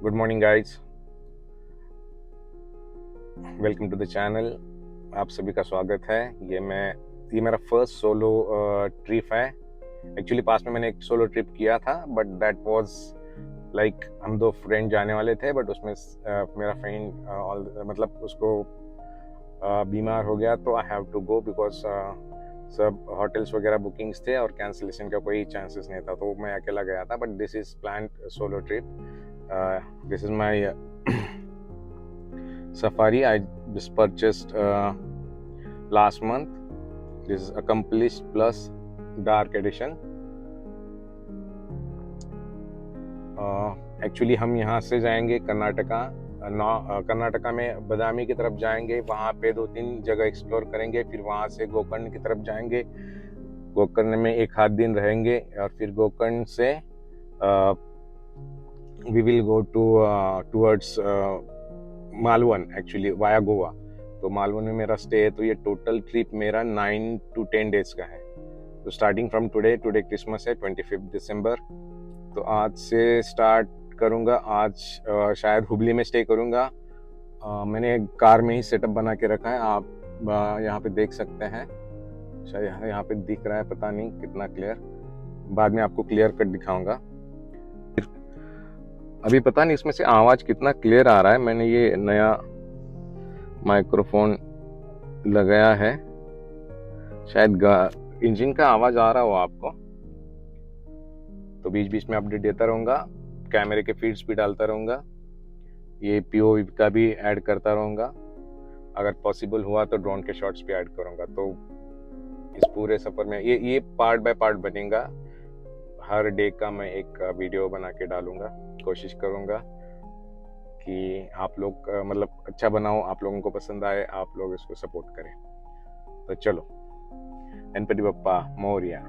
Good morning guys, welcome to the channel. आप सभी का स्वागत है। ये मेरा फर्स्ट सोलो ट्रिप है। एक्चुअली पास में मैंने एक सोलो ट्रिप किया था, बट दैट वाज लाइक हम दो फ्रेंड जाने वाले थे, बट उसमें मेरा फ्रेंड मतलब उसको बीमार हो गया, तो I have to go because सब होटल्स वगैरह बुकिंग्स थे और कैंसिलेशन का कोई चांसेस नहीं था, तो मैं अकेला गया था। But this is planned solo trip. This is my safari I just purchased last month. This is Accomplished Plus Dark Edition. Actually हम यहाँ से जाएंगे कर्नाटका में बदामी की तरफ जाएंगे। वहाँ पे 2-3 जगह एक्सप्लोर करेंगे, फिर वहाँ से गोकर्ण की तरफ जाएंगे। गोकर्ण में 1 आध दिन रहेंगे और फिर गोकर्ण से we will go towards Malvan, actually via Goa. तो मालवन में मेरा स्टे है, तो ये टोटल ट्रिप मेरा 9 to 10 डेज का है। तो स्टार्टिंग फ्रॉम टुडे क्रिसमस है 25 दिसंबर, तो आज से स्टार्ट करूँगा। आज शायद हुबली में स्टे करूँगा। मैंने कार में ही सेटअप बना के रखा है, आप यहाँ पे देख सकते हैं। शायद यहाँ पे दिख रहा है, पता नहीं कितना क्लियर, बाद में आपको क्लियर कट दिखाऊंगा। अभी पता नहीं इसमें से आवाज़ कितना क्लियर आ रहा है। मैंने ये नया माइक्रोफोन लगाया है, शायद इंजन का आवाज़ आ रहा हो आपको। तो बीच बीच में अपडेट देता रहूँगा, कैमरे के फीड्स भी डालता रहूँगा, ये POV का भी ऐड करता रहूँगा। अगर पॉसिबल हुआ तो ड्रोन के शॉट्स भी ऐड करूँगा। तो इस पूरे सफ़र में ये पार्ट बाय पार्ट बनेगा। हर डे का मैं एक वीडियो बना के डालूंगा। कोशिश करूंगा कि आप लोग मतलब अच्छा बनाओ, आप लोगों को पसंद आए, आप लोग इसको सपोर्ट करें। तो चलो, गणपति बप्पा मोरिया।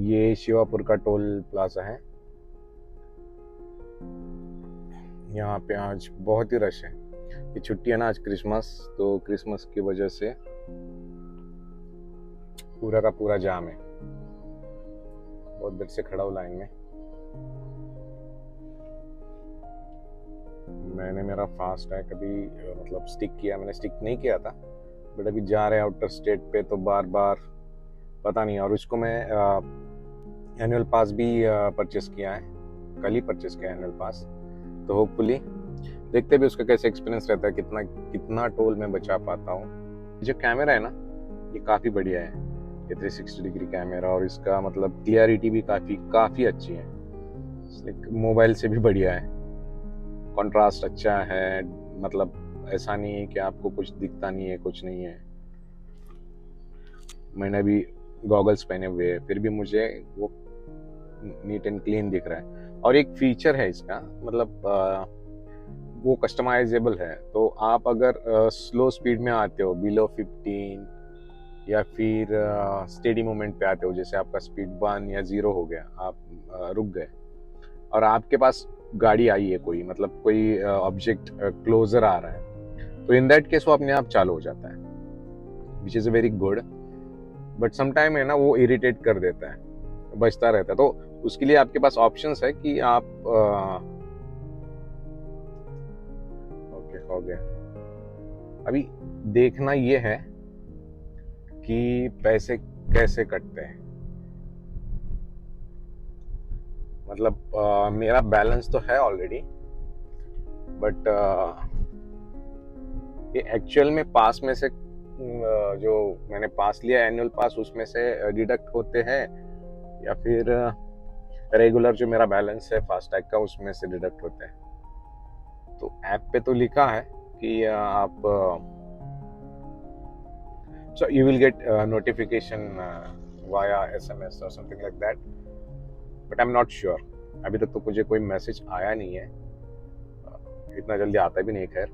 ये शिवापुर का टोल प्लाजा है। यहाँ पे आज बहुत ही रश है। ये छुट्टी है ना, आज क्रिसमस, तो क्रिसमस की वजह से पूरा का पूरा जाम है। बहुत देर से खड़ा हूँ लाइन में। मैंने मेरा फास्ट टैग कभी मतलब स्टिक किया, मैंने स्टिक नहीं किया था, बट अभी जा रहे हैं आउटर स्टेट पे, तो बार बार पता नहीं। और उसको मैं एनुअल पास भी परचेस किया है, कल ही परचेस किया एनुअल पास। तो होपफुली देखते भी उसका कैसे एक्सपीरियंस रहता है, कितना टोल मैं बचा पाता हूँ। जो कैमरा है ना, ये काफ़ी बढ़िया है, ये 360 डिग्री कैमरा, और इसका मतलब क्लियरिटी भी काफ़ी अच्छी है, मोबाइल से भी बढ़िया है। कंट्रास्ट अच्छा है, मतलब ऐसा नहीं है कि आपको कुछ दिखता नहीं है, कुछ नहीं है। मैंने अभी गॉगल्स पहने हुए हैं, फिर भी मुझे वो नीट एंड क्लीन दिख रहा है। और एक फीचर है इसका, मतलब वो कस्टमाइजेबल है, तो आप अगर स्लो स्पीड में आते हो, बिलो 15, या फिर स्टेडी मोमेंट पे आते हो, जैसे आपका स्पीड 1 या 0 हो गया, आप रुक गए और आपके पास गाड़ी आई है कोई, मतलब कोई ऑब्जेक्ट क्लोजर आ रहा है, तो इन दैट केस वो अपने आप चालू हो जाता है, which is a very good. But sometime है ना, वो इरिटेट कर देता है, बचता रहता है, तो उसके लिए आपके पास ऑप्शंस है कि आप ओके हो गया। अभी देखना ये है कि पैसे कैसे कटते हैं, मतलब मेरा बैलेंस तो है ऑलरेडी, बट ये एक्चुअल में पास में से जो मैंने पास लिया एनुअल पास, उसमें से डिडक्ट होते हैं, या फिर रेगुलर जो मेरा बैलेंस है फास्टैग का, उसमें से डिडक्ट होते हैं। तो ऐप पे तो लिखा है कि आप so you will get notification via SMS or something like that, but I'm not sure। अभी तक तो मुझे कोई मैसेज आया नहीं है, इतना जल्दी आता भी नहीं, खैर।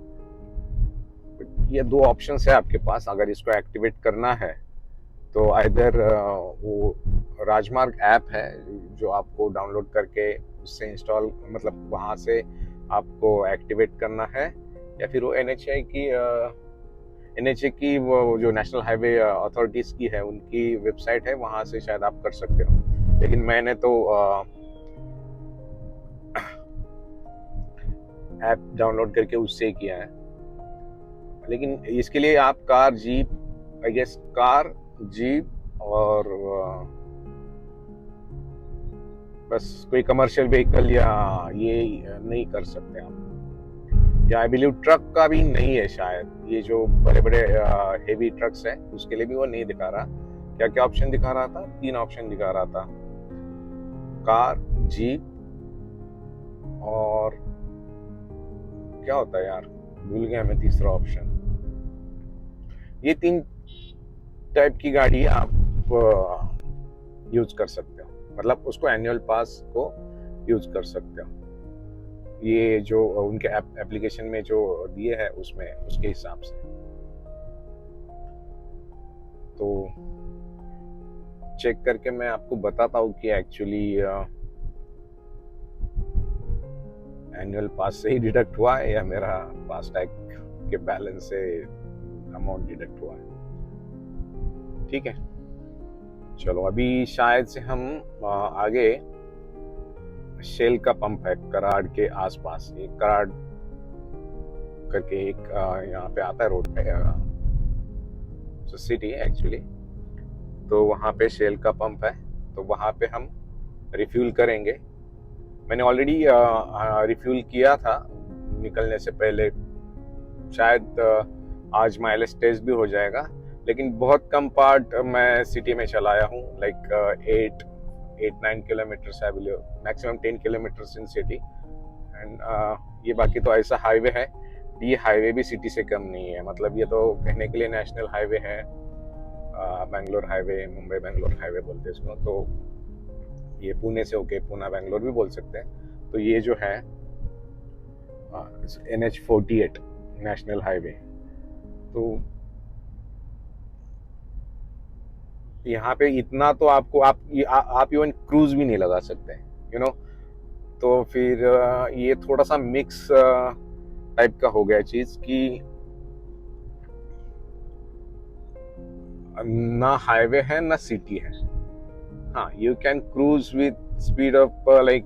ये दो ऑप्शंस है आपके पास, अगर इसको एक्टिवेट करना है तो आइदर वो राजमार्ग ऐप है जो आपको डाउनलोड करके उससे इंस्टॉल, मतलब वहाँ से आपको एक्टिवेट करना है, या फिर वो NHA की वो जो नेशनल हाईवे अथॉरिटीज़ की है, उनकी वेबसाइट है, वहाँ से शायद आप कर सकते हो। लेकिन मैंने तो ऐप डाउनलोड करके उससे ही किया है। लेकिन इसके लिए आप car, jeep, I guess car, jeep और बस कोई कमर्शियल व्हीकल या ये नहीं कर सकते आप, या आई बिलीव ट्रक का भी नहीं है शायद, ये जो बड़े बड़े हेवी ट्रक्स हैं उसके लिए भी वो नहीं दिखा रहा। क्या क्या ऑप्शन दिखा रहा था? 3 ऑप्शन दिखा रहा था, कार, जीप और क्या होता है यार, भूल गया मैं तीसरा ऑप्शन। ये 3 टाइप की गाड़ी आप यूज कर सकते हो, मतलब उसको एनुअल पास को यूज कर सकते हो, ये जो उनके एप्लीकेशन में जो दिए है उसमें, उसके हिसाब से। तो चेक करके मैं आपको बताता हूँ कि एक्चुअली एनुअल पास से ही डिडक्ट हुआ है या मेरा फास्टैग के बैलेंस से अमाउंट डिडक्ट हुआ है। ठीक है, चलो अभी शायद से हम आगे शेल का पंप है कराड़ के आसपास, एक कराड़ करके एक यहाँ पे आता है रोड पे, सिटी है एक्चुअली, तो वहाँ पे शेल का पंप है, तो वहाँ पे हम रिफ्यूल करेंगे। मैंने ऑलरेडी रिफ्यूल किया था निकलने से पहले, शायद आज माइलेज टेस्ट भी हो जाएगा, लेकिन बहुत कम पार्ट मैं सिटी में चलाया हूँ, like 8-9 kilometres, I believe maximum 10 kilometres in city, and ये बाकी तो ऐसा हाईवे है, ये हाईवे भी सिटी से कम नहीं है, मतलब ये तो कहने के लिए नेशनल हाईवे है, बेंगलोर हाईवे, मुंबई बेंगलोर हाईवे बोलते हैं इसको, तो ये पुणे से होके पुणे बेंगलोर भी बोल सकते हैं। तो ये जो है NH48 नेशनल हाईवे, तो यहाँ पे इतना तो आपको आप इवन क्रूज भी नहीं लगा सकते, यू नो। तो फिर ये थोड़ा सा मिक्स टाइप का हो गया चीज कि ना हाईवे है ना सिटी है। हाँ, you can cruise with speed of like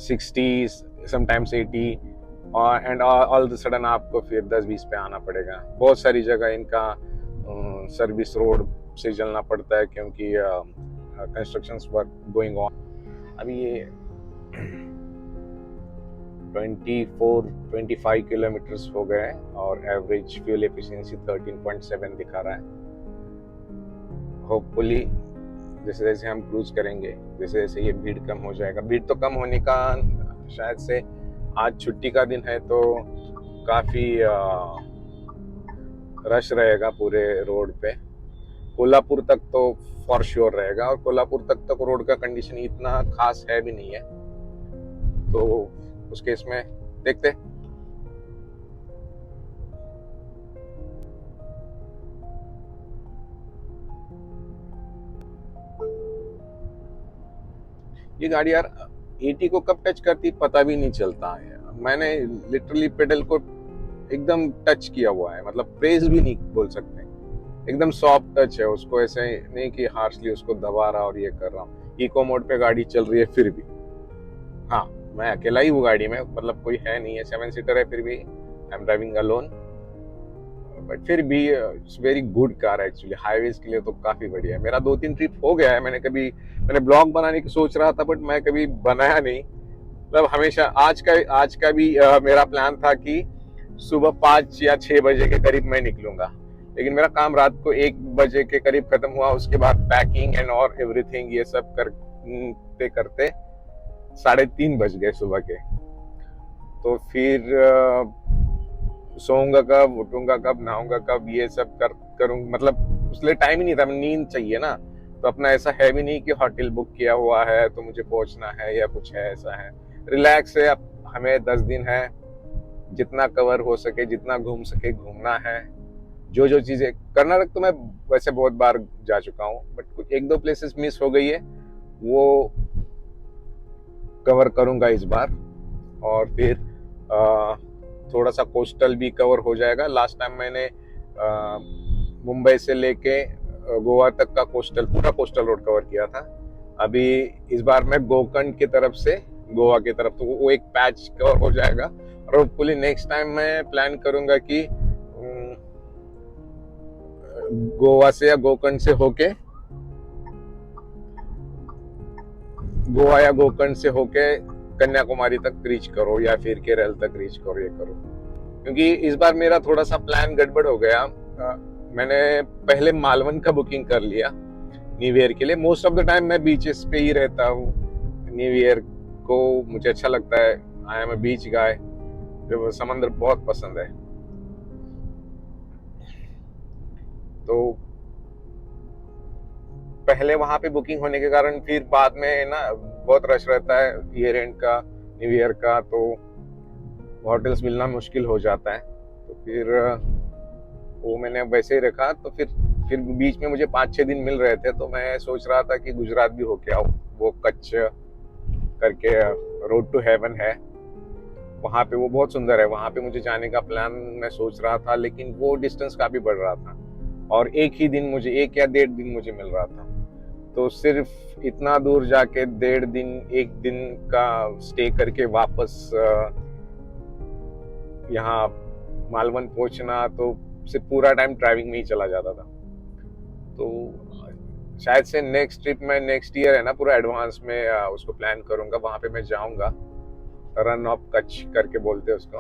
60, sometimes 80, and all the sudden आपको फिर 10-20 पे आना पड़ेगा। बहुत सारी जगह इनका सर्विस रोड से चलना पड़ता है, क्योंकि कंस्ट्रक्शंस वर्क गोइंग ऑन। अभी ये 24-25 किलोमीटर्स हो गए और एवरेज फ्यूल एफिशिएंसी 13.7 दिखा रहा है। होपफुली जैसे जैसे हम क्रूज करेंगे, जैसे जैसे ये भीड़ कम हो जाएगा, भीड़ तो कम होने का शायद से, आज छुट्टी का दिन है तो काफ़ी रश रहेगा पूरे रोड पे। कोल्हापुर तक तो फॉर श्योर रहेगा, और कोल्हापुर तक तो रोड का कंडीशन इतना खास है भी नहीं है, तो उस केस में देखते। ये गाड़ी यार 80 को कब टच करती पता भी नहीं चलता है। मैंने लिटरली पेडल को एकदम टच किया हुआ है, मतलब प्रेस भी नहीं बोल सकते, एकदम सॉफ्ट टच है उसको, ऐसे नहीं कि हार्शली उसको दबा रहा और ये कर रहा हूँ। इको मोड पे गाड़ी चल रही है फिर भी, हाँ मैं अकेला ही हूँ गाड़ी में, मतलब कोई है नहीं है, 7 सीटर है, फिर भी I am driving alone, but फिर भी इट्स वेरी गुड कार है एक्चुअली, हाईवेज के लिए तो काफी बढ़िया है। मेरा 2-3 ट्रिप हो गया है, मैंने ब्लॉग बनाने की सोच रहा था बट मैं कभी बनाया नहीं, मतलब हमेशा आज का भी मेरा प्लान था कि सुबह 5 या 6 बजे के करीब मैं निकलूंगा, लेकिन मेरा काम रात को 1 बजे के करीब खत्म हुआ। उसके बाद पैकिंग एंड और एवरीथिंग ये सब करते करते 3:30 बज गए सुबह के। तो फिर सोऊंगा कब, उठूंगा कब, नहाऊंगा कब, ये सब करूंगा, मतलब उसके लिए टाइम ही नहीं था। नींद चाहिए ना, तो अपना ऐसा है भी नहीं कि होटल बुक किया हुआ है तो मुझे पहुंचना है या कुछ है, ऐसा है रिलैक्स है। अब हमें 10 दिन है, जितना कवर हो सके, जितना घूम सके घूमना है। जो जो चीजें, कर्नाटक तो मैं वैसे बहुत बार जा चुका हूँ, बट कुछ 1-2 प्लेसेस मिस हो गई है, वो कवर करूंगा इस बार। और फिर थोड़ा सा कोस्टल भी कवर हो जाएगा। लास्ट टाइम मैंने मुंबई से लेके गोवा तक का पूरा कोस्टल रोड कवर किया था। अभी इस बार मैं गोकर्ण की तरफ से गोवा की तरफ, तो वो एक पैच कवर हो जाएगा। और होपफुली नेक्स्ट टाइम मैं प्लान करूंगा कि गोवा से या गोकर्ण से होके, गोवा या गोकर्ण से होके कन्याकुमारी तक रीच करो या फिर केरल तक रीच करो, ये करो। क्योंकि इस बार मेरा थोड़ा सा प्लान गड़बड़ हो गया। मैंने पहले मालवन का बुकिंग कर लिया न्यू ईयर के लिए। मोस्ट ऑफ द टाइम मैं बीचेस पे ही रहता हूँ, न्यू ईयर को मुझे अच्छा लगता है, आई एम अ बीच गाय, जो समंदर बहुत पसंद है। तो पहले वहां पे बुकिंग होने के कारण फिर बाद में ना बहुत रश रहता है ईयर एंड का, न्यू ईयर का, तो होटल्स मिलना मुश्किल हो जाता है। तो फिर वो मैंने वैसे ही रखा। तो फिर बीच में मुझे 5-6 दिन मिल रहे थे, तो मैं सोच रहा था कि गुजरात भी होके आओ। वो कच्छ करके रोड टू हेवन है, वहां पे वो बहुत सुंदर है, वहां पे मुझे जाने का प्लान मैं सोच रहा था, लेकिन वो डिस्टेंस काफी बढ़ रहा था और 1 या 1.5 दिन मुझे मिल रहा था। तो सिर्फ इतना दूर जाके 1.5 दिन, 1 दिन का स्टे करके वापस यहाँ मालवन पहुंचना, तो सिर्फ पूरा टाइम ड्राइविंग में ही चला जाता था। तो शायद से नेक्स्ट ट्रिप में नेक्स्ट ईयर है ना, पूरा एडवांस में उसको प्लान करूंगा। वहां पे मैं जाऊंगा, रन ऑफ कच्छ करके बोलते हैं उसको।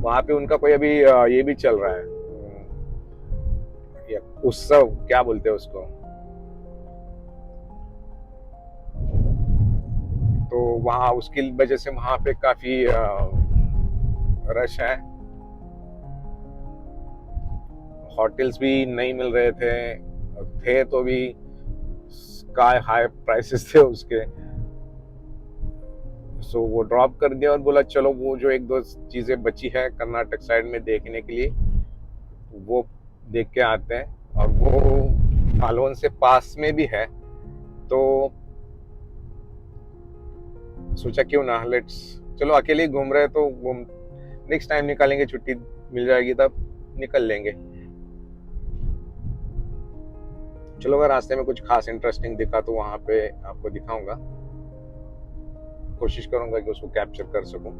वहां पे उनका कोई अभी ये भी चल रहा है, उत्सव क्या बोलते हैं उसको, तो वहाँ उसकी वजह से वहां पे काफी रश है। होटल्स भी नहीं मिल रहे थे तो भी स्काई हाई प्राइसेस थे उसके। सो वो ड्रॉप कर दिया और बोला चलो वो जो 1-2 चीजें बची है कर्नाटक साइड में देखने के लिए, वो देख के आते हैं। और वो मालवन से पास में भी है, तो सोचा क्यों ना, लेट्स, चलो अकेले ही घूम रहे तो घूम, नेक्स्ट टाइम निकालेंगे, छुट्टी मिल जाएगी तब निकल लेंगे। चलो अगर रास्ते में कुछ खास इंटरेस्टिंग दिखा तो वहां पे आपको दिखाऊंगा, कोशिश करूंगा कि उसको कैप्चर कर सकूं।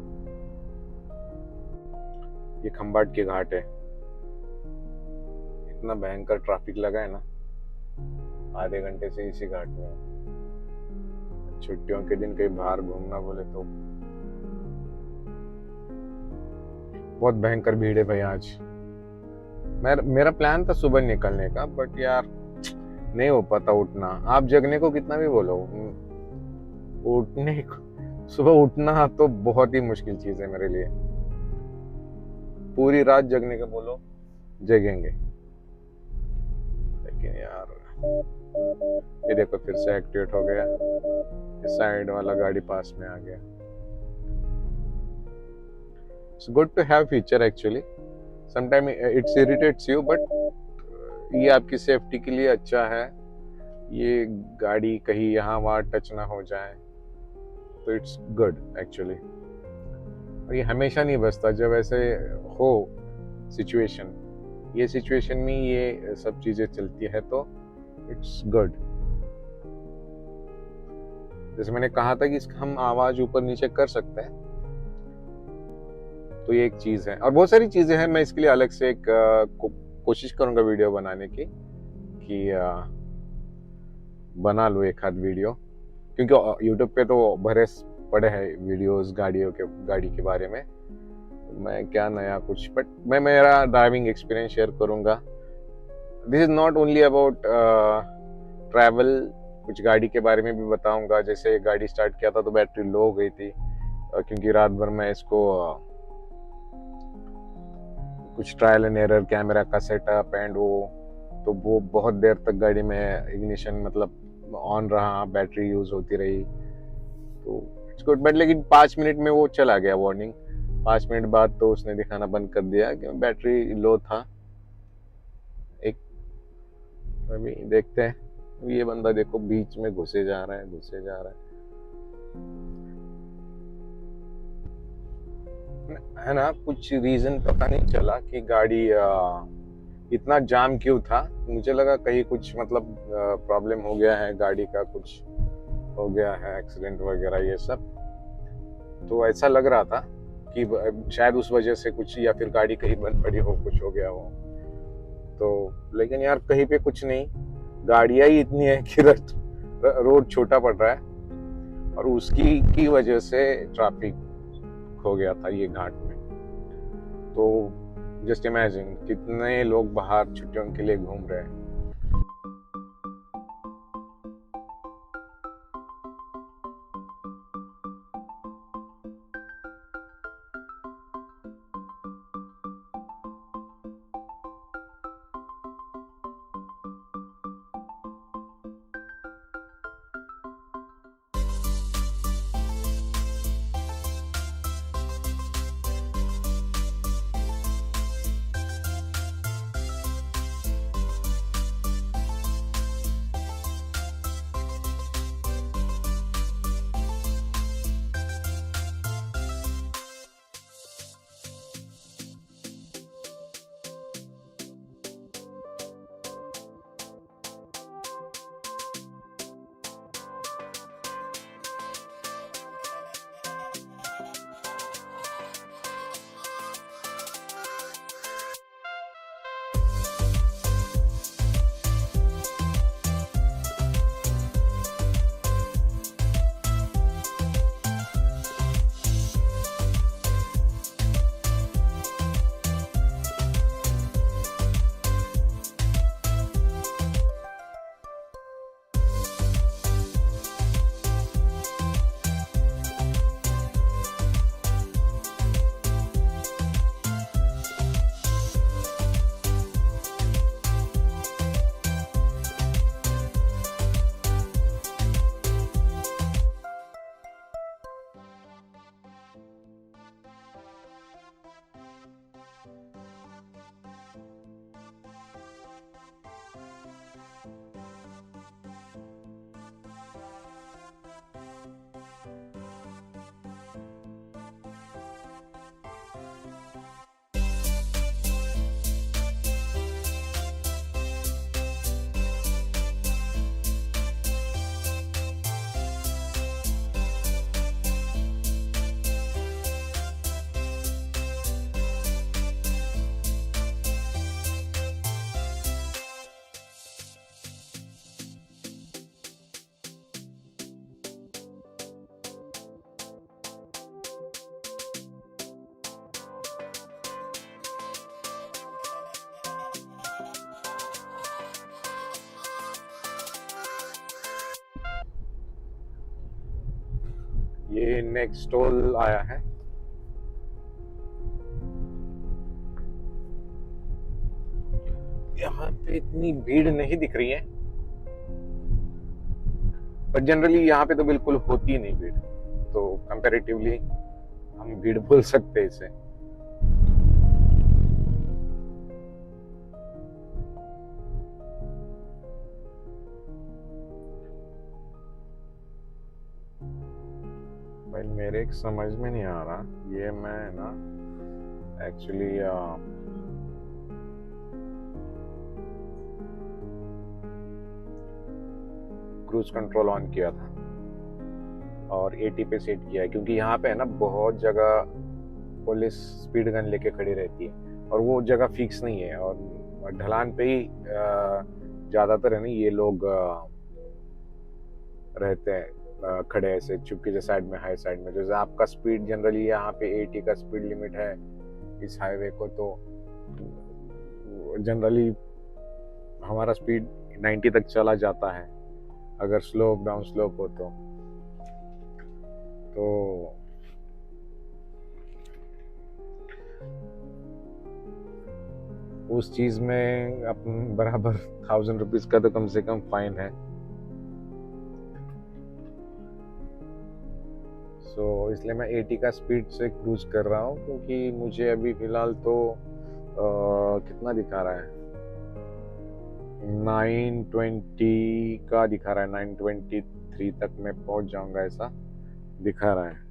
ये खंबाट के घाट है, इतना भयंकर ट्रैफिक लगा है ना, आधे घंटे से इसी घाट में। छुट्टियों के दिन कहीं बाहर घूमना बोले तो बहुत भयंकर भीड़ है भाई आज। मेरा प्लान था सुबह निकलने का, बट यार नहीं हो पाता उठना। आप जगने को कितना भी बोलो, उठने को, सुबह उठना तो बहुत ही मुश्किल चीज है मेरे लिए। पूरी रात जगने का बोलो, जगेंगे। लेकिन यार ये देखो फिर से एक्टिवेट हो गया, इस साइड वाला गाड़ी पास में आ गया। It's good to have feature actually, sometime it's irritates you, but ये आपकी सेफ्टी के लिए अच्छा है। ये गाड़ी कहीं यहाँ वहाँ टच ना हो जाए, तो इट्स गुड एक्चुअली। और ये हमेशा नहीं बचता, जब ऐसे हो सिचुएशन, ये सिचुएशन में ये सब चीजें चलती है तो इट्स गुड। जैसे मैंने कहा था कि हम आवाज ऊपर नीचे कर सकते हैं, तो ये एक चीज है। और बहुत सारी चीजें हैं, मैं इसके लिए अलग से एक कोशिश करूंगा वीडियो बनाने की, कि बना लूँ एक आध वीडियो, क्योंकि यूट्यूब पे तो भरे पड़े हैं वीडियोस गाड़ी के बारे में। मैं क्या नया कुछ, बट मैं मेरा ड्राइविंग एक्सपीरियंस शेयर करूंगा। This is not only about travel, कुछ गाड़ी के बारे में भी बताऊंगा। जैसे गाड़ी स्टार्ट किया था तो बैटरी लो हो गई थी, क्योंकि रात भर मैं इसको कुछ ट्रायल एंड एरर, कैमरा का सेटअप एंड वो बहुत देर तक गाड़ी में इग्निशन मतलब ऑन रहा, बैटरी यूज होती रही, तो इट्स गुड। बट लेकिन 5 मिनट में वो चला गया वार्निंग। 5 मिनट बाद तो उसने दिखाना बंद कर दिया कि बैटरी लो था। एक अभी देखते हैं, ये बंदा देखो बीच में घुसे जा रहा है ना। कुछ रीजन पता नहीं चला कि गाड़ी इतना जाम क्यों था। मुझे लगा कहीं कुछ मतलब प्रॉब्लम हो गया है, गाड़ी का कुछ हो गया है, एक्सीडेंट वगैरह ये सब। तो ऐसा लग रहा था कि शायद उस वजह से कुछ, या फिर गाड़ी कहीं बंद पड़ी हो, कुछ हो गया हो। तो लेकिन यार कहीं पे कुछ नहीं, गाड़ियां ही इतनी है कि रोड छोटा पड़ रहा है, और उसकी की वजह से ट्रैफिक हो गया था ये घाट में। तो जस्ट इमेजिन कितने लोग बाहर छुट्टियों के लिए घूम रहे हैं। ये नेक्स्ट टोल आया है। यहाँ पे इतनी भीड़ नहीं दिख रही है, पर जनरली यहाँ पे तो बिल्कुल होती नहीं भीड़, तो कंपैरेटिवली हम भीड़ बोल सकते हैं इसे। भाई मेरे एक समझ में नहीं आ रहा, ये मैं ना एक्चुअली क्रूज कंट्रोल ऑन किया था और 80 पे सेट किया है, क्योंकि यहाँ पे है ना बहुत जगह पुलिस स्पीड गन लेके खड़ी रहती है और वो जगह फिक्स नहीं है, और ढलान पे ही ज्यादातर है ना ये लोग रहते हैं खड़े ऐसे चुपके से साइड में, हाई साइड में। जैसे आपका स्पीड जनरली यहाँ पे 80 का स्पीड लिमिट है इस हाईवे को, तो जनरली हमारा स्पीड 90 तक चला जाता है अगर स्लोप डाउन स्लोप हो तो उस चीज में अपन बराबर 1000 रुपीज का तो कम से कम फाइन है। सो इसलिए मैं 80 का स्पीड से क्रूज कर रहा हूँ, क्योंकि मुझे अभी फिलहाल तो कितना दिखा रहा है, 920 का दिखा रहा है, 923 तक मैं पहुंच जाऊंगा ऐसा दिखा रहा है।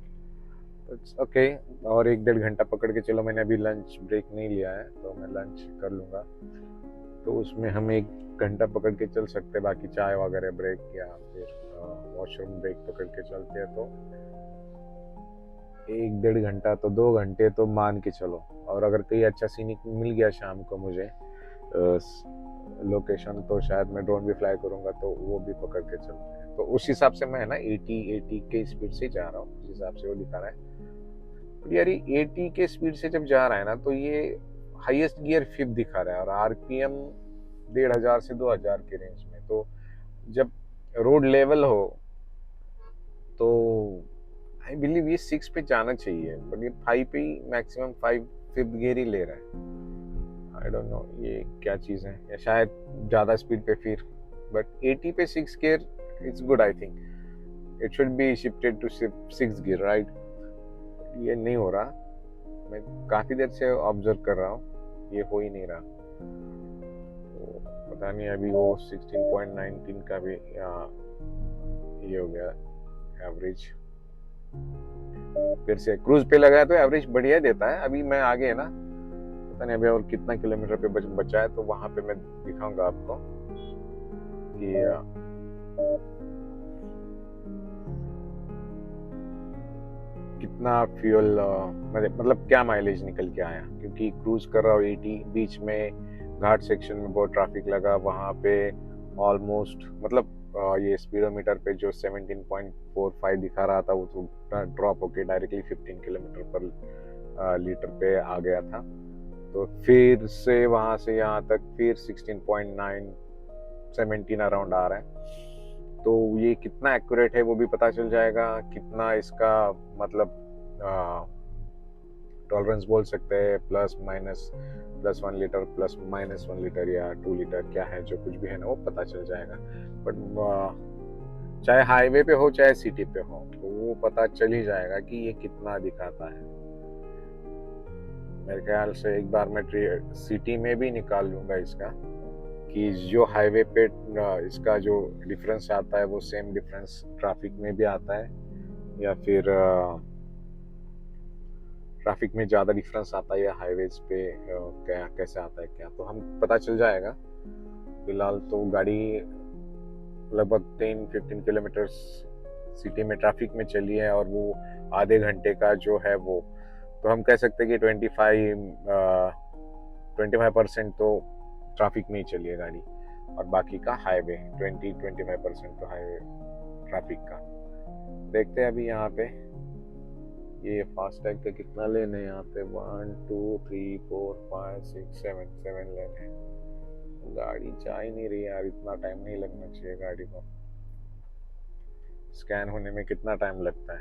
ओके और 1-1.5 घंटा पकड़ के चलो। मैंने अभी लंच ब्रेक नहीं लिया है, तो मैं लंच कर लूँगा, तो उसमें हम 1 घंटा पकड़ के चल सकते हैं। बाकी चाय वगैरह ब्रेक या फिर वॉशरूम ब्रेक पकड़ के चलते हैं, तो 1-1.5 घंटा तो 2 घंटे तो मान के चलो। और अगर कहीं अच्छा सीनिक मिल गया शाम को मुझे लोकेशन, तो शायद मैं ड्रोन भी फ्लाई करूँगा, तो वो भी पकड़ के चलते हैं। तो उस हिसाब से मैं है ना 80 के स्पीड से जा रहा हूँ, उस हिसाब से वो दिखा रहा है। तो यार ये 80 के स्पीड से जब जा रहा है ना, तो ये हाईएस्ट गियर 5 दिखा रहा है और आरपीएम 1500 से 2000 के रेंज में। तो जब रोड लेवल हो तो आई बिलीव ये 6 पे जाना चाहिए, बट ये 5 पे ही मैक्सिमम 5 5th गियर ही ले रहा है। आई डोंट नो ये क्या चीज़ है, या शायद ज़्यादा स्पीड पे फिर, बट 80 पे 6 gear it's good. I think it should be shifted to 6 gear, right? ये नहीं हो रहा, मैं काफ़ी देर से ऑब्जर्व कर रहा हूँ, ये हो ही नहीं रहा। तो पता नहीं, अभी वो 16.19 का भी ये हो गया एवरेज। फिर से क्रूज पे लगाया तो एवरेज बढ़िया देता है। अभी मैं आगे है ना, पता नहीं अभी और कितना किलोमीटर पे बचा है, तो वहां पे मैं दिखाऊंगा आपको कि कितना फ्यूल मतलब क्या माइलेज निकल के आया। क्योंकि क्रूज कर रहा हूँ 80, बीच में घाट सेक्शन में बहुत ट्रैफिक लगा, वहाँ पे ऑलमोस्ट मतलब ये स्पीडोमीटर पे जो 17.45 दिखा रहा था, वो तो ड्रॉप होके डायरेक्टली 15 किलोमीटर पर लीटर पे आ गया था। तो फिर से वहाँ से यहाँ तक फिर 16.9 17 अराउंड आ रहा है। तो ये कितना एक्यूरेट है वो भी पता चल जाएगा, कितना इसका मतलब टॉलरेंस बोल सकते हैं, प्लस माइनस +1 लीटर +-1 लीटर या 2 लीटर क्या है, जो कुछ भी है ना वो पता चल जाएगा। बट चाहे हाईवे पे हो चाहे सिटी पे हो, तो वो पता चल ही जाएगा कि ये कितना दिखाता है। मेरे ख्याल से एक बार मैं सिटी में भी निकाल लूंगा इसका, कि जो हाईवे पे इसका जो डिफरेंस आता है वो सेम डिफरेंस ट्रैफिक में भी आता है, या फिर ट्रैफिक में ज़्यादा डिफरेंस आता है या हाईवेज पे क्या कैसे आता है क्या, तो हम पता चल जाएगा। फिलहाल तो गाड़ी लगभग 10-15 किलोमीटर सिटी में ट्रैफिक में चली है, और वो आधे घंटे का जो है वो, तो हम कह सकते हैं कि 25% तो ट्रैफिक में ही चली है गाड़ी, और बाकी का हाईवे 20-25% तो हाईवे ट्रैफिक का। देखते हैं अभी यहाँ पे ये फास्टैग का कितना लेन है। यहाँ पे 1 2 3 4 5 6 7 लेन है। गाड़ी जा ही नहीं रही यार, इतना टाइम नहीं लगना चाहिए गाड़ी को, स्कैन होने में कितना टाइम लगता है।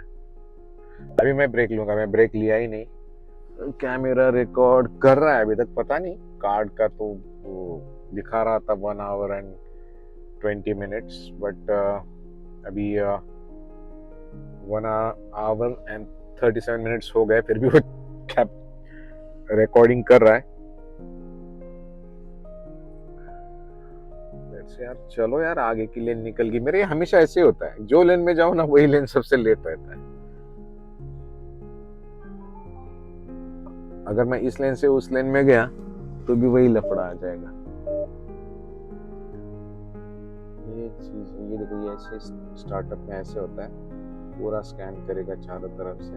अभी मैं ब्रेक लूंगा, मैं ब्रेक लिया ही नहीं। कैमरा रिकॉर्ड कर रहा है अभी तक, पता नहीं कार्ड का तो वो दिखा रहा था 1 hour and 20 minutes, बट अभी 1 hour and 37 minutes हो गए, फिर भी वो कैप रिकॉर्डिंग कर रहा है। यार चलो यार, आगे की लेन निकल गई। मेरे हमेशा ऐसे होता है, जो लेन में जाओ ना वही लेन सबसे लेट रहता है। अगर मैं इस लेन से उस लेन में गया तो भी वही लफड़ा आ जाएगा। ये चीज, ये देखो, ये ऐसे स्टार्टअप में ऐसे होता है, पूरा स्कैन करेगा चारों तरफ से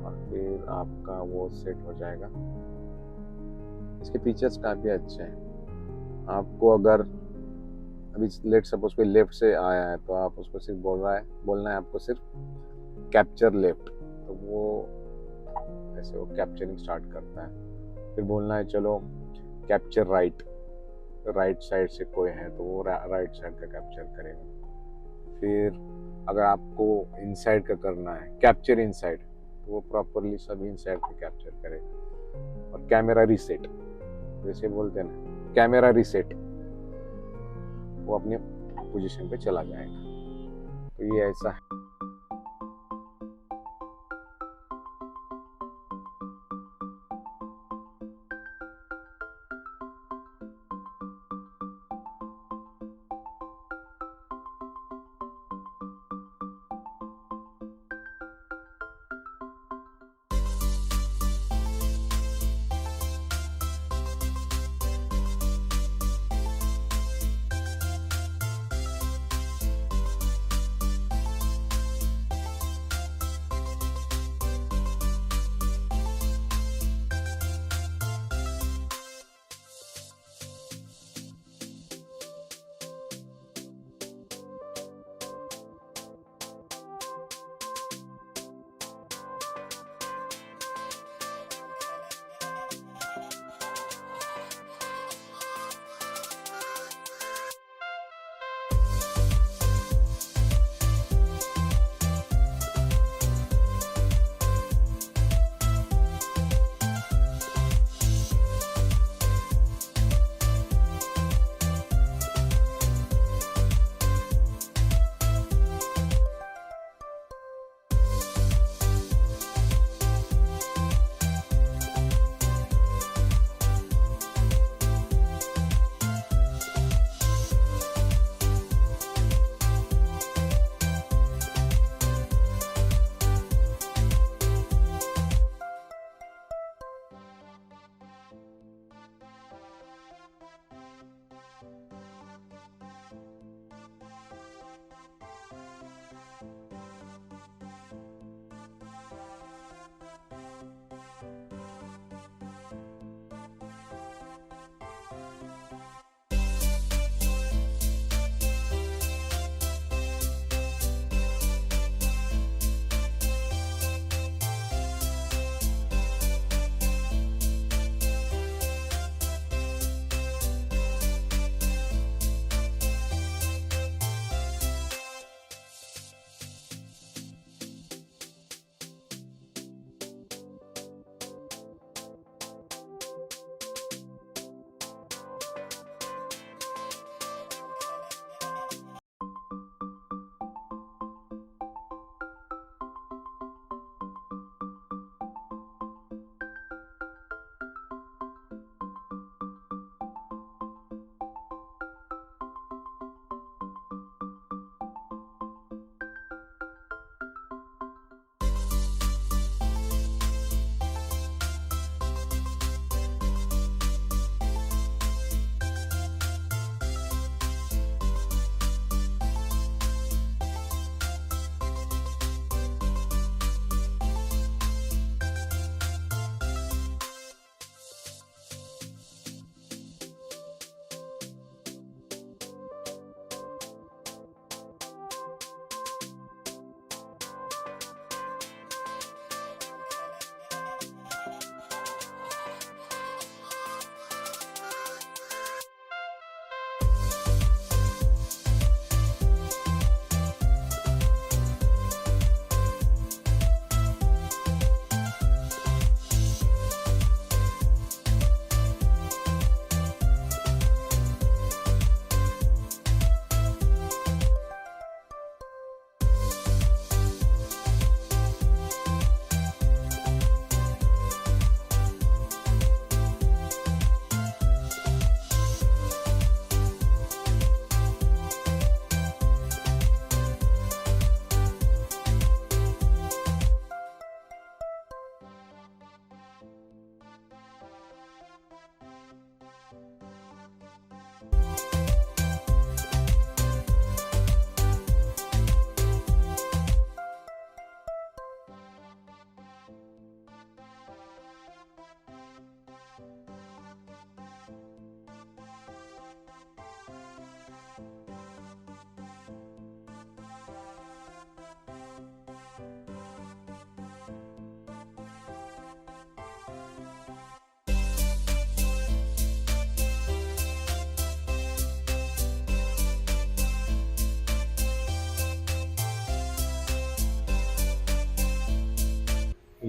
और फिर आपका वो सेट हो जाएगा। इसके फीचर्स काफी अच्छे हैं। आपको अगर अभी लेट सपोज कोई लेफ्ट से आया है तो आप उसको सिर्फ बोलना है आपको सिर्फ कैप्चर लेफ्ट, तो वो ऐसे वो कैप्चरिंग स्टार्ट करता है। फिर बोलना है चलो कैप्चर राइट साइड से कोई है तो वो राइट साइड का कैप्चर करेगा। फिर अगर आपको इनसाइड का करना है कैप्चर इनसाइड, तो वो प्रॉपरली सब इनसाइड का कैप्चर करेगा। और कैमरा रीसेट, जैसे बोलते हैं ना कैमरा रीसेट, वो अपने पोजीशन पे चला जाएगा। तो ये ऐसा है।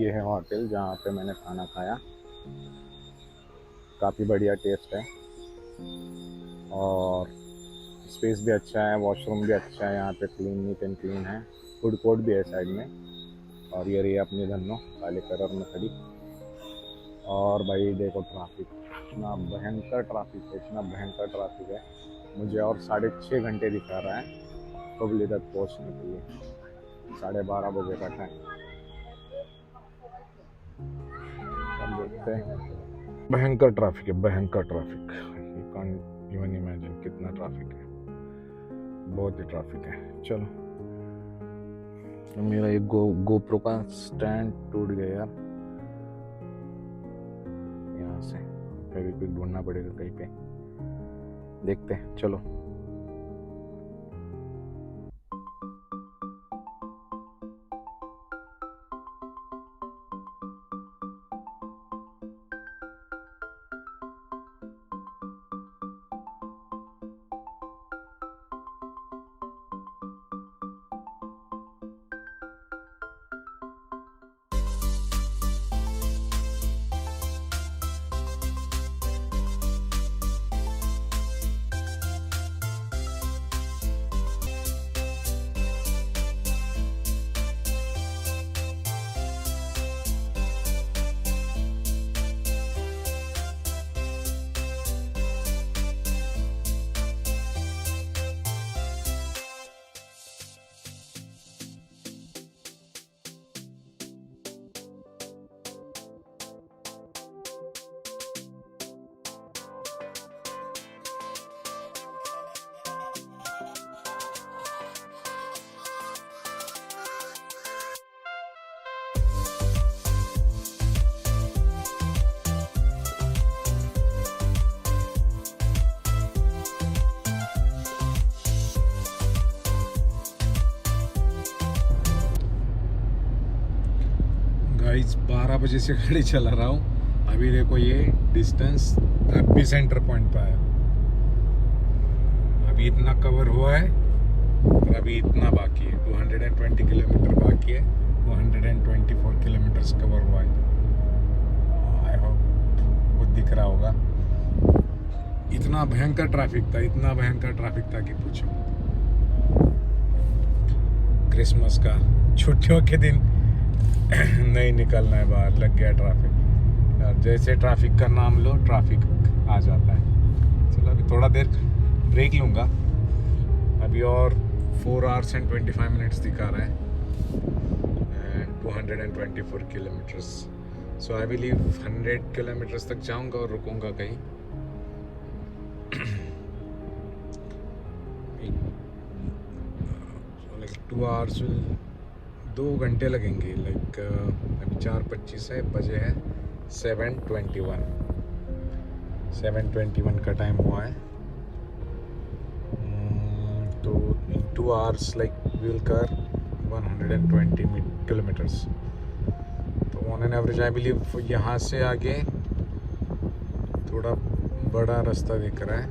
ये है होटल जहाँ पे मैंने खाना खाया, काफ़ी बढ़िया टेस्ट है और स्पेस भी अच्छा है, वॉशरूम भी अच्छा है यहाँ पे, क्लीन नीट एंड क्लीन है। फूड कोर्ट भी है साइड में। और ये रही अपनी धन्नो काले कलर में खड़ी। और भाई देखो ट्रैफिक, इतना भयंकर ट्रैफिक है, इतना भयंकर ट्रैफिक है। मुझे और 6.5 घंटे दिखा रहा है हुबली तक पहुँचने के लिए, 12:30 बजे का टाइम। अब देखते हैं। भयंकर ट्रैफिक है, भयंकर traffic, you can't even imagine कितना ट्रैफिक है, बहुत ही ट्रैफिक है। चलो, मेरा एक गोप्रो का स्टैंड टूट गया यार, यहाँ से फेविक्विक ढूंढना पड़ेगा कहीं पे, देखते हैं। चलो गाइस 12 बजे से गाड़ी चला रहा हूँ। अभी देखो ये डिस्टेंस अभी सेंटर पॉइंट पे आया, अभी इतना कवर हुआ है और अभी इतना बाकी है, 220 किलोमीटर बाकी है, 224 किलोमीटर्स कवर हुआ है। आई होप वो दिख रहा होगा। इतना भयंकर ट्रैफिक था, इतना भयंकर ट्रैफिक था कि पूछो। क्रिसमस का छुट्टियों के दिन नहीं निकलना है बाहर, लग गया ट्रैफिक यार। जैसे ट्रैफिक का नाम लो ट्रैफिक आ जाता है। चलो अभी थोड़ा देर ब्रेक लूँगा, अभी और 4 hours and 25 minutes दिखा रहा है and 224 kilometres. So I believe 100 kilometres तक जाऊँगा और रुकूँगा कहीं। लाइक 2 hours 2 घंटे लगेंगे। लाइक अभी 4:25 है, बजे है 7:21 का टाइम हुआ है। तो 2 hours लाइक विल कर 120 किलोमीटर्स। तो on an average I believe यहाँ से आगे थोड़ा बड़ा रास्ता दिख रहा है।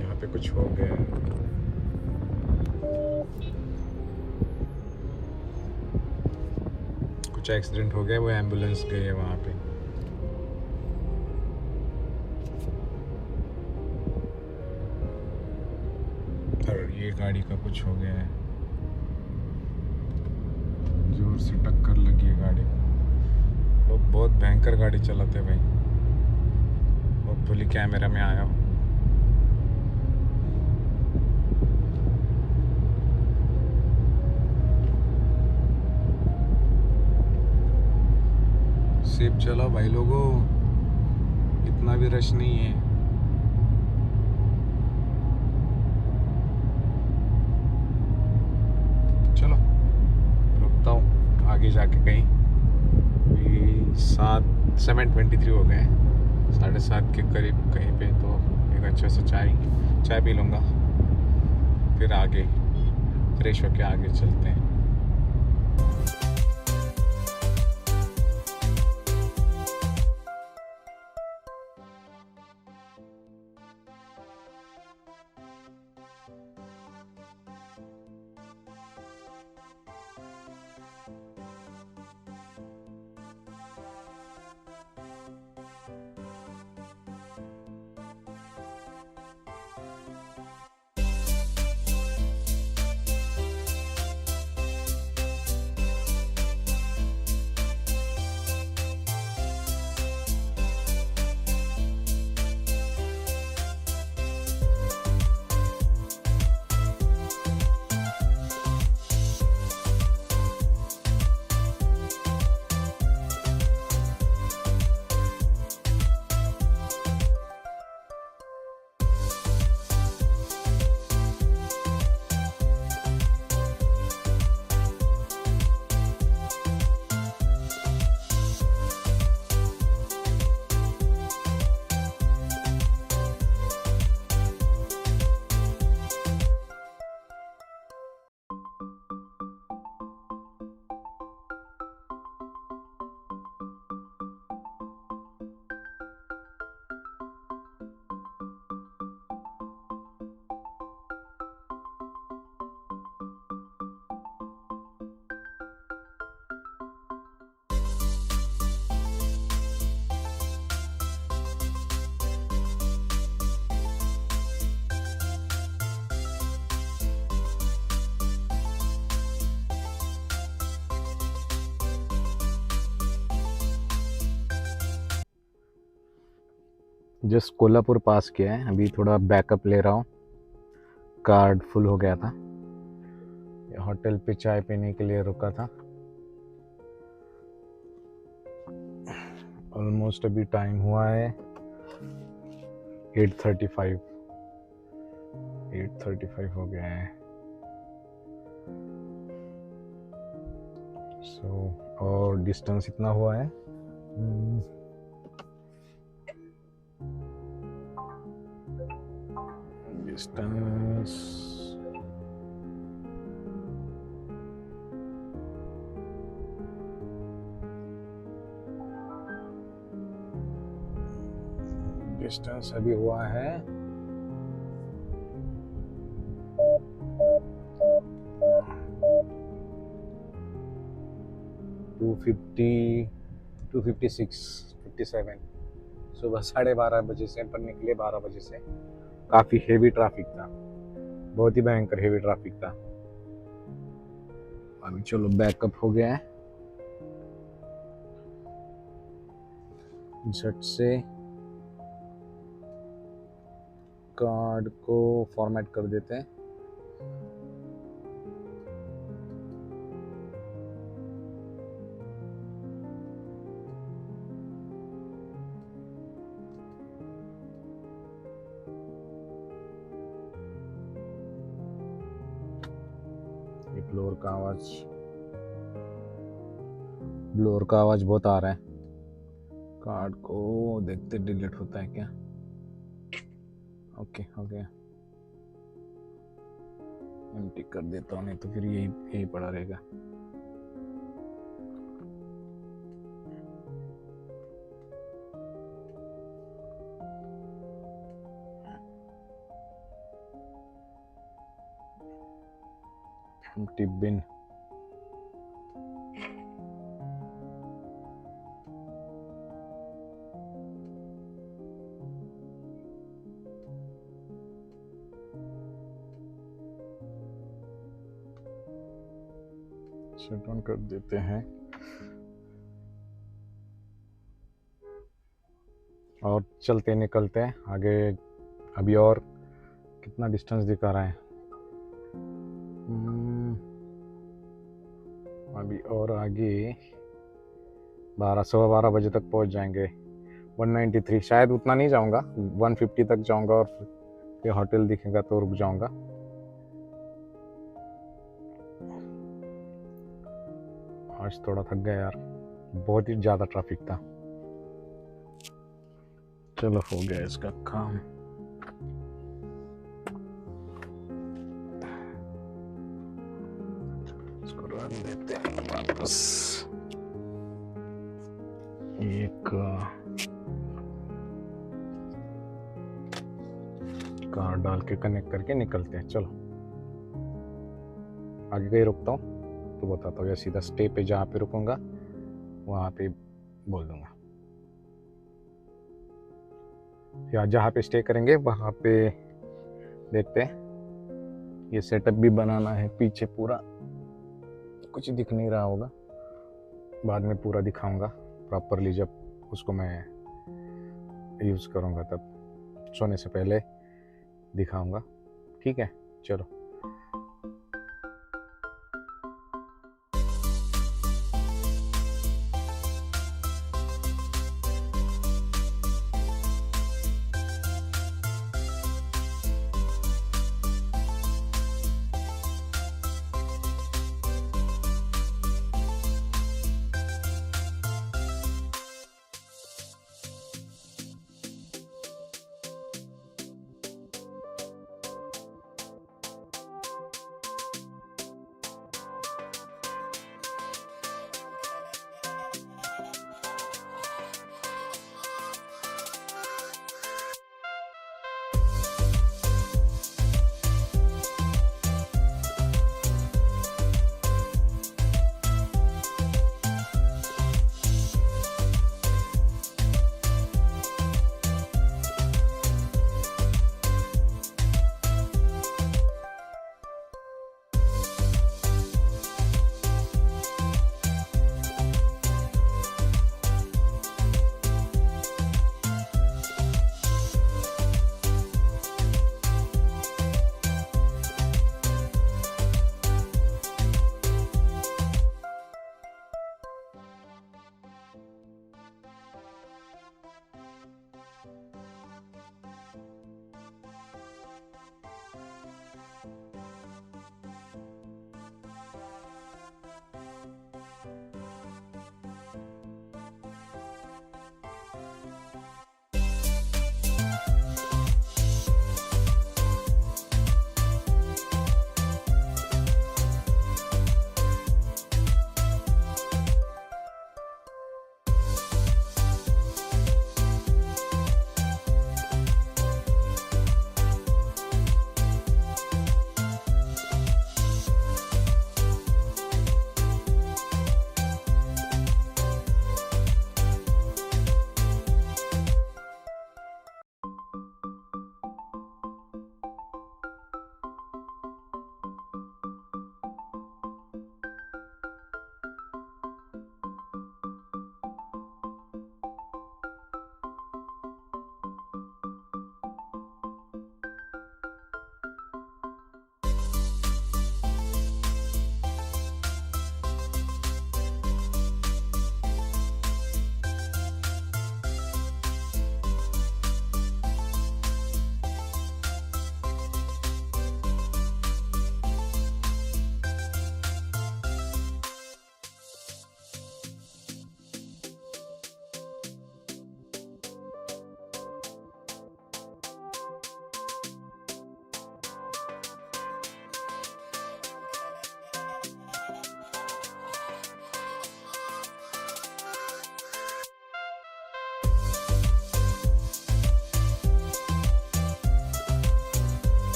यहाँ पे कुछ हो गया है, कुछ एक्सीडेंट हो गया, वो एम्बुलेंस गई है वहाँ पे। और ये गाड़ी का कुछ हो गया है, जोर से टक्कर लगी है गाड़ी को। लोग बहुत भयंकर गाड़ी चलाते भाई। होपफुली कैमरा में आया हो। सेफ चलो भाई लोगों, इतना भी रश नहीं है। चलो रुकता हूँ आगे जाके कहीं। 7:23 हो गए, 7:30 के करीब कहीं पे तो एक अच्छा सा चाय पी लूँगा, फिर आगे फ्रेश होके आगे चलते हैं। जस्ट कोल्हापुर पास किया है, अभी थोड़ा बैकअप ले रहा हूँ, कार्ड फुल हो गया था। होटल पे चाय पीने के लिए रुका था। ऑलमोस्ट अभी टाइम हुआ है 8:35 हो गया है। और डिस्टेंस इतना हुआ है, डिस्टेंस अभी हुआ है 250, 256, 57। सुबह 12:30 बजे से पर निकले 12 बजे से। काफ़ी हेवी ट्रैफिक था, बहुत ही भयंकर हेवी ट्रैफिक था। अभी चलो बैकअप हो गया है, झट से कार्ड को फॉर्मेट कर देते हैं। ब्लोअर का आवाज बहुत आ रहा है। कार्ड को देखते डिलीट होता है क्या? ओके हो गया, एम्प्टी कर देता हूँ, नहीं तो फिर यही पड़ा रहेगा। Empty bin. शट ऑन कर देते हैं और चलते निकलते हैं आगे। अभी और कितना डिस्टेंस दिखा रहा है? अभी और आगे 12 बजे तक पहुंच जाएंगे। 193 शायद उतना नहीं जाऊंगा, 150 तक जाऊंगा और फिर होटल दिखेगा तो रुक जाऊंगा। आज थोड़ा थक गया यार, बहुत ही ज़्यादा ट्रैफिक था। चलो हो गया इसका काम। इसको रन देते हैं वापस। एक कार डाल के कनेक्ट करके निकलते हैं। चलो आगे कहीं रुकता हूँ तो बताता हूँ, या सीधा स्टे पे जहाँ पे रुकूंगा वहाँ पे बोल दूंगा, या जहाँ पे स्टे करेंगे वहाँ पे देखते हैं। ये सेटअप भी बनाना है पीछे, पूरा कुछ दिख नहीं रहा होगा, बाद में पूरा दिखाऊंगा प्रॉपरली जब उसको मैं यूज़ करूँगा, तब सोने से पहले दिखाऊंगा। ठीक है चलो।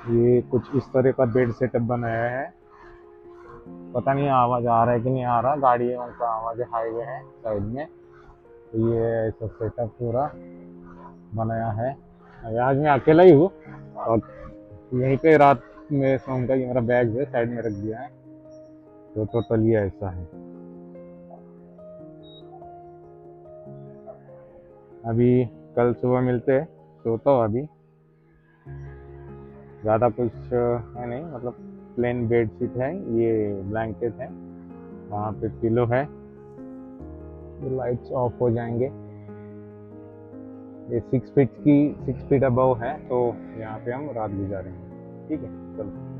ये कुछ इस तरह का बेड सेटअप बनाया है। पता नहीं आवाज़ आ रहा है कि नहीं आ रहा, गाड़ियों का आवाज़, हाईवे है साइड में। तो ये ऐसा सेटअप पूरा बनाया है। आज मैं अकेला ही हूँ और यहीं पे रात में सोऊंगा। ये मेरा बैग है, साइड में रख दिया है। तो टोटल ये ऐसा है। अभी कल सुबह मिलते हैं। सोता हूँ अभी, ज़्यादा कुछ है नहीं, मतलब प्लेन बेड शीट है, ये ब्लैंकेट है, वहाँ पे पिलो है। ये लाइट्स ऑफ हो जाएंगे। ये 6 फीट अबव है, तो यहाँ पे हम रात गुजारेंगे। ठीक है, चलो।